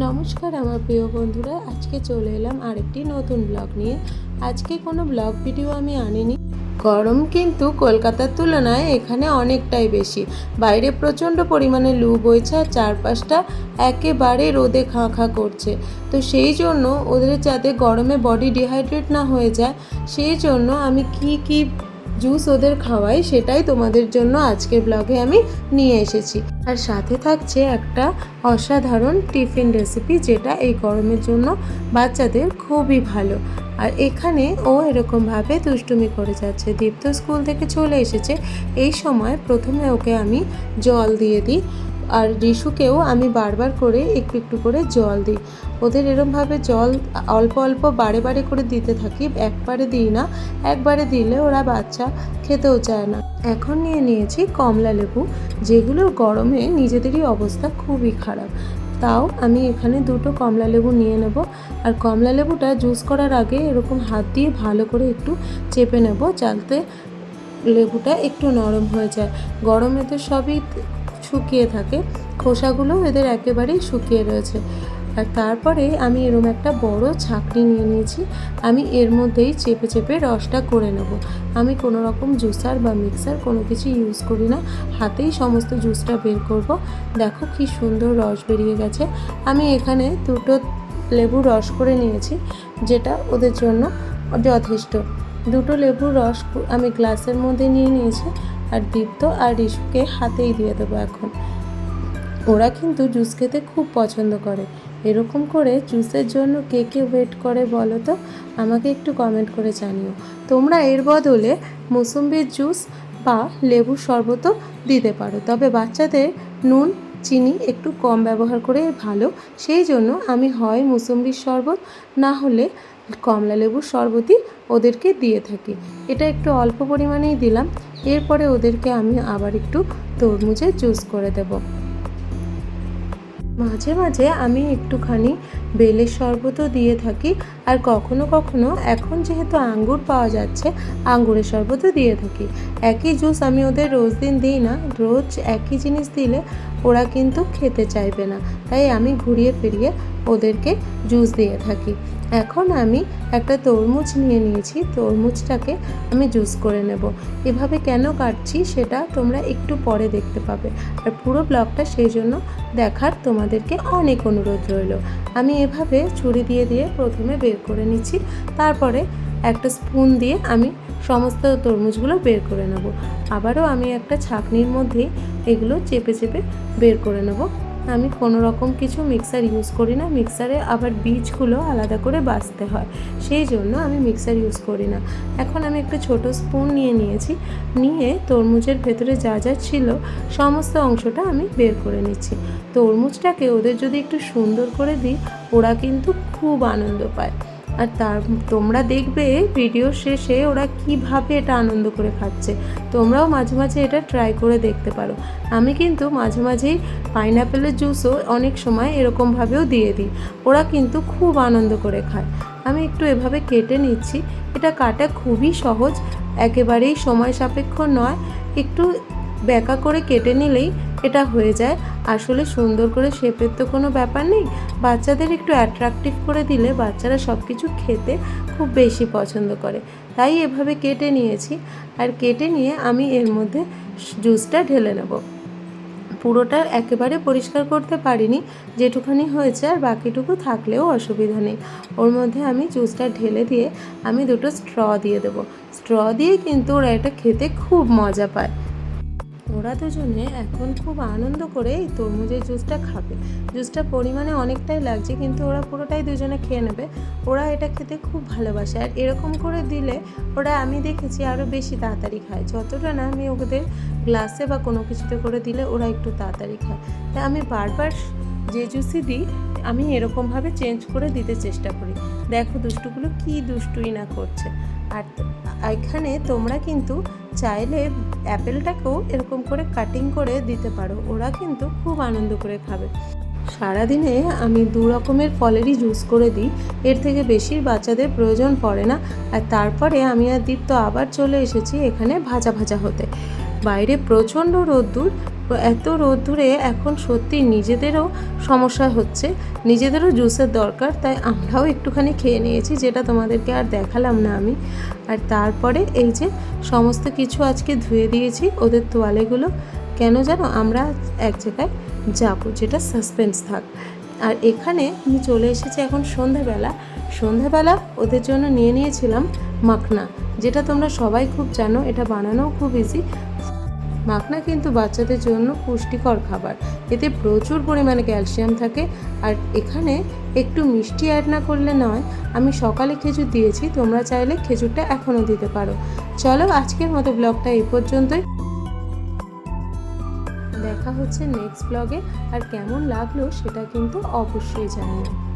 নমস্কার আমার প্রিয় বন্ধুরা, আজকে চলে এলাম আরেকটি নতুন ব্লগ নিয়ে। আজকে কোনো ব্লগ ভিডিও আমি আনিনি। গরম কিন্তু কলকাতার তুলনায় এখানে অনেকটাই বেশি। বাইরে প্রচণ্ড পরিমাণে লু বইছে আর চারপাশটা একেবারে রোদে খাঁ খাঁ করছে। তো সেই জন্য ওদের যাতে গরমে বডি ডিহাইড্রেট না হয়ে যায়, সেই জন্য আমি কি জুস ওদের খাওয়াই সেটাই তোমাদের জন্য আজকের ব্লগে আমি নিয়ে এসেছি। আর সাথে থাকছে একটা অসাধারণ টিফিন রেসিপি, যেটা এই গরমের জন্য বাচ্চাদের খুবই ভালো। আর এখানে ও এরকমভাবে দুষ্টুমি করে যাচ্ছে। দীপ্ত স্কুল থেকে চলে এসেছে। এই সময় প্রথমে ওকে আমি জল দিয়ে দিই, আর রিশুকেও আমি বারবার করে একটু একটু করে জল দিই। ওদের এরমভাবে জল অল্প অল্প বারে বারে করে দিতে থাকি, একবারে দিই না। একবারে দিলে ওরা বাচ্চা খেতেও চায় না। এখন নিয়ে নিয়েছি কমলা লেবু, যেগুলোর গরমে নিজেদেরই অবস্থা খুবই খারাপ। তাও আমি এখানে দুটো কমলা লেবু নিয়ে নেব। আর কমলা লেবুটা জুস করার আগে এরকম হাত দিয়ে ভালো করে একটু চেপে নেব, যাতে লেবুটা একটু নরম হয়ে যায়। গরমে তো সবই শুকিয়ে থাকে, খোসাগুলো এদের একেবারেই শুকিয়ে রয়েছে। আর তারপরে আমি এরকম একটা বড় ছাঁকনি নিয়ে নিয়েছি। আমি এর মধ্যেই চেপে চেপে রসটা করে নেব। আমি কোনো রকম জুসার বা মিক্সার কোনো কিছু ইউজ করি না, হাতেই সমস্ত জুসটা বের করব। দেখো কি সুন্দর রস বেরিয়ে গেছে। আমি এখানে দুটো লেবুর রস করে নিয়েছি, যেটা ওদের জন্য যথেষ্ট। দুটো লেবুর রস আমি গ্লাসের মধ্যে নিয়ে নিয়েছি। আর দীপ্ত আর রিশুকে হাতেই দিয়ে দেবো এখন। ওরা কিন্তু জুস খেতে খুব পছন্দ করে। এরকম করে জুসের জন্য কে কে ওয়েট করে বলো তো, আমাকে একটু কমেন্ট করে জানিও। তোমরা এর বদলে মৌসুম্বির জুস বা লেবুর শরবতও দিতে পারো, তবে বাচ্চাদের নুন চিনি একটু কম ব্যবহার করে ভালো। সেই জন্য আমি হয় মৌসুম্বির শরবত, না হলে কমলা লেবুর শরবতই ওদেরকে দিয়ে থাকি। এটা একটু অল্প পরিমাণেই দিলাম। এরপরে ওদেরকে আমি আবার একটু তরমুজের জুস করে দেব। মাঝে মাঝে আমি একটুখানি বেলের শরবতও দিয়ে থাকি। আর কখনো কখনো এখন যেহেতু আঙ্গুর পাওয়া যাচ্ছে, আঙ্গুরের শরবতও দিয়ে থাকি। একই জুস আমি ওদের রোজ দিন দিই না, রোজ একই জিনিস দিলে ওরা কিন্তু খেতে চাইবে না। তাই আমি ঘুরিয়ে ফিরিয়ে ওদেরকে জুস দিয়ে থাকি। এখন আমি একটা তরমুজ নিয়ে নিয়েছি, তরমুজটাকে আমি জুস করে নেব। এভাবে কেন কাটছি সেটা তোমরা একটু পরে দেখতে পাবে। আর পুরো ব্লগটা সেই জন্য দেখার তোমাদেরকে অনেক অনুরোধ রইল। আমি এভাবে ছুরি দিয়ে দিয়ে প্রথমে বের করে নিচ্ছি, তারপরে একটা স্পুন দিয়ে আমি সমস্ত তরমুজগুলো বের করে নেব। আবারও আমি একটা ছাঁকনির মধ্যেই এগুলো চেপে চেপে বের করে নেব। আমি কোনো রকম কিছু মিক্সার ইউজ করি না, মিক্সারে আবার বীজগুলো আলাদা করে বাছতে হয়, সেই জন্য আমি মিক্সার ইউজ করি না। এখন আমি একটা ছোট স্পুন নিয়ে নিয়েছি, নিয়ে তরমুজের ভেতরে যা যা ছিল সমস্ত অংশটা আমি বের করে নিচ্ছি। তরমুজটাকে ওদের যদি একটু সুন্দর করে দিই, ওরা কিন্তু খুব আনন্দ পায়। আর তোমরা দেখবে ভিডিও শেষে ওরা কিভাবে এটা আনন্দ করে খাচ্ছে। তোমরাও মাঝে মাঝে এটা ট্রাই করে দেখতে পারো। আমি কিন্তু মাঝে মাঝেই পাইনঅ্যাপেলের জুসও অনেক সময় এরকমভাবেও দিয়ে দিই, ওরা কিন্তু খুব আনন্দ করে খায়। আমি একটু এভাবে কেটে নিচ্ছি। এটা কাটা খুবই সহজ, একেবারেই সময় সাপেক্ষ নয়। একটু ব্যাকা করে কেটে নিলেই এটা হয়ে যায়। আসলে সুন্দর করে শেপের তো কোনো ব্যাপার নেই, বাচ্চাদের একটু অ্যাট্রাকটিভ করে দিলে বাচ্চারা সব কিছু খেতে খুব বেশি পছন্দ করে। তাই এভাবে কেটে নিয়েছি। আর কেটে নিয়ে আমি এর মধ্যে জুসটা ঢেলে নেব। পুরোটা একেবারে পরিষ্কার করতে পারিনি, যেটুখানি হয়েছে, আর বাকিটুকু থাকলেও অসুবিধা নেই। ওর মধ্যে আমি জুসটা ঢেলে দিয়ে আমি দুটো স্ট্র দিয়ে দেবো। স্ট্র দিয়ে কিন্তু ওরা এটা খেতে খুব মজা পায়। ওরা দুজনে এখন খুব আনন্দ করে এই তরমুজের জুসটা খাবে। জুসটা পরিমাণে অনেকটাই লাগছে, কিন্তু ওরা পুরোটাই দুজনে খেয়ে নেবে। ওরা এটা খেতে খুব ভালোবাসে। আর এরকম করে দিলে ওরা, আমি দেখেছি, আরও বেশি তাড়াতাড়ি খায়। যতটা না আমি ওদের গ্লাসে বা কোনো কিছুতে করে দিলে ওরা একটু তাড়াতাড়ি খায়। তাই আমি বারবার যে জুসই দিই আমি এরকমভাবে চেঞ্জ করে দিতে চেষ্টা করি। দেখো দুষ্টুগুলো কি দুষ্টুই না করছে। আর এখানে তোমরা কিন্তু চাইলে অ্যাপেলটাকেও এরকম করে কাটিং করে দিতে পারো, ওরা কিন্তু খুব আনন্দ করে খাবে। সারাদিনে আমি 2 রকমের ফলেরই জুস করে দিই, এর থেকে বেশির বাচ্চাদের প্রয়োজন পড়ে না। আর তারপরে আমি আর দীপ্ত আবার চলে এসেছি এখানে ভাজা ভাজা হতে। বাইরে প্রচণ্ড রোদ্দুর, এত রোদ্দুরে এখন সত্যি নিজেদেরও সমস্যা হচ্ছে, নিজেদেরও জুসের দরকার, তাই আমরাও একটুখানি খেয়ে নিয়েছি, যেটা তোমাদেরকে আর দেখালাম না আমি। আর তারপরে এই যে সমস্ত কিছু আজকে ধুয়ে দিয়েছি ওদের তোয়ালেগুলো, কেন জানো, আমরা এক জায়গায় যাব, যেটা সাসপেন্স থাক। আর এখানে আমি চলে এসেছি এখন সন্ধ্যাবেলা ওদের জন্য নিয়ে নিয়েছিলাম মাখনা, যেটা তোমরা সবাই খুব জানো, এটা বানানোও খুব ইজি। মাখনা কিন্তু বাচ্চাদের জন্য পুষ্টিকর খাবার, এতে প্রচুর পরিমাণে ক্যালসিয়াম থাকে। আর এখানে একটু মিষ্টি অ্যাড না করলে নয়, আমি সকালে খেজুর দিয়েছি, তোমরা চাইলে খেজুরটা এখনও দিতে পারো। চলো আজকের মতো ব্লগটা এই পর্যন্তই, দেখা হচ্ছে নেক্সট ব্লগে। আর কেমন লাগলো সেটা কিন্তু অবশ্যই জানিও।